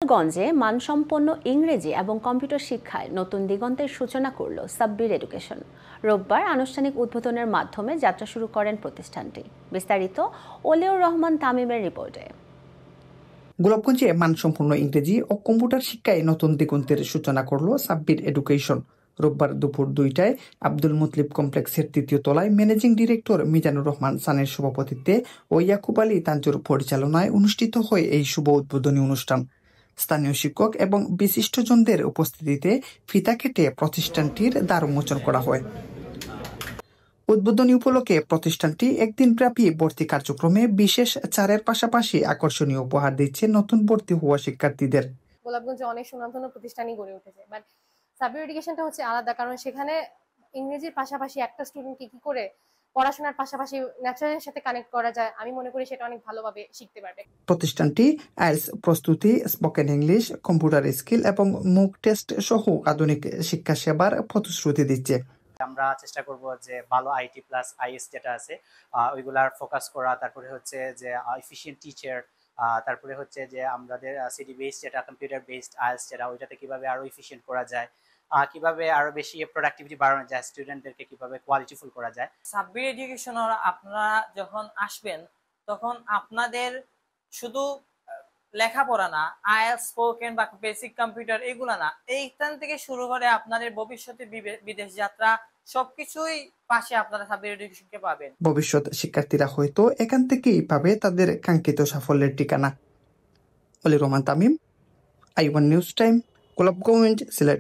গোলাপগঞ্জে মানসম্পন্ন ইংরেজি এবং কম্পিউটার শিক্ষায় নতুন দিগন্তের সূচনা করল সাব্বির এডুকেশন। রোববার আনুষ্ঠানিক উদ্বোধনের মাধ্যমে যাত্রা শুরু করেন প্রতিষ্ঠানটি। বিস্তারিত ওলিউর রহমান তামিমের রিপোর্টে। গোলাপগঞ্জে মানসম্পন্ন ইংরেজি ও কম্পিউটার শিক্ষায় নতুন দিগন্তের সূচনা করল সাব্বির এডুকেশন। রোববার দুপুর 2টায় আব্দুল মুতলিব কমপ্লেক্সের 3য় তলায় ম্যানেজিং ডিরেক্টর মিজানুর রহমান সানের সভাপতিত্বে ও ইয়াকুব আলী তানজুর পরিচালনায় অনুষ্ঠিত হয় এই শুভ উদ্বোধনী অনুষ্ঠান। স্থানীয় শিক্ষক এবং বিশিষ্টজনদের উপস্থিতিতে ফিতা কেটে প্রতিষ্ঠানটির দ্বার উন্মোচন করা হয়। উদ্বোধনী উপলক্ষে প্রতিষ্ঠানটি একদিনব্যাপী ভর্তি কার্যক্রমে বিশেষ ছাড়ের পাশাপাশি আকর্ষণীয় উপহার দিচ্ছে নতুন ভর্তি হওয়া শিক্ষার্থীদের। গোলাপগঞ্জে অনেক সুনামধন্য প্রতিষ্ঠানই গড়ে উঠেছে, বাট সাব্বির এডুকেশনটা হচ্ছে আলাদা, কারণ সেখানে ইংরেজির পাশাপাশি একটা স্টুডেন্টকে কি করে পড়াশোনার পাশাপাশি ন্যাচারালের সাথে কানেক্ট করা যায়, আমি মনে করি সেটা অনেক ভালোভাবে শিখতে পারবে। প্রতিষ্ঠানটি আইএলটিএস প্রস্তুতি, স্পোকেন ইংলিশ, কম্পিউটার স্কিল এবং মুক টেস্ট সহ আধুনিক শিক্ষা সেবার প্রতিশ্রুতি দিচ্ছে। আমরা চেষ্টা করব যে ভালো আইটি প্লাস আইএস যেটা আছে ওইগুলার ফোকাস করা, তারপরে হচ্ছে যে এফিশিয়েন্ট টিচার, তারপরে হচ্ছে যে আমাদের সিডি বেসড যেটা কম্পিউটার বেসড আইএলটিএস যেটা ওইটাতে কিভাবে আরো এফিশিয়েন্ট করা যায়, কিভাবে আরো বেশি প্রোডাক্টিভিটি বাড়ানো যায়, স্টুডেন্টদেরকে কিভাবে কোয়ালিটিফুল করা যায়। সাব্বির এডুকেশন আপনারা যখন আসবেন তখন আপনাদের শুধু লেখাপড়া না, আইএলটিএস, স্পোকেন বা বেসিক কম্পিউটার এগুলা না, এইখান থেকে শুরু করে আপনাদের ভবিষ্যতে বিদেশ যাত্রা সবকিছুই পাশে আপনারা সাব্বির এডুকেশনকে পাবেন। ভবিষ্যৎ শিক্ষার্থীরা হয়তো এখান থেকেই পাবে তাদের কাঙ্ক্ষিত সাফল্যের ঠিকানা। ওলিউর রহমান তামিম, আই1 নিউজ টাইম, গোলাপগঞ্জ, সিলেট।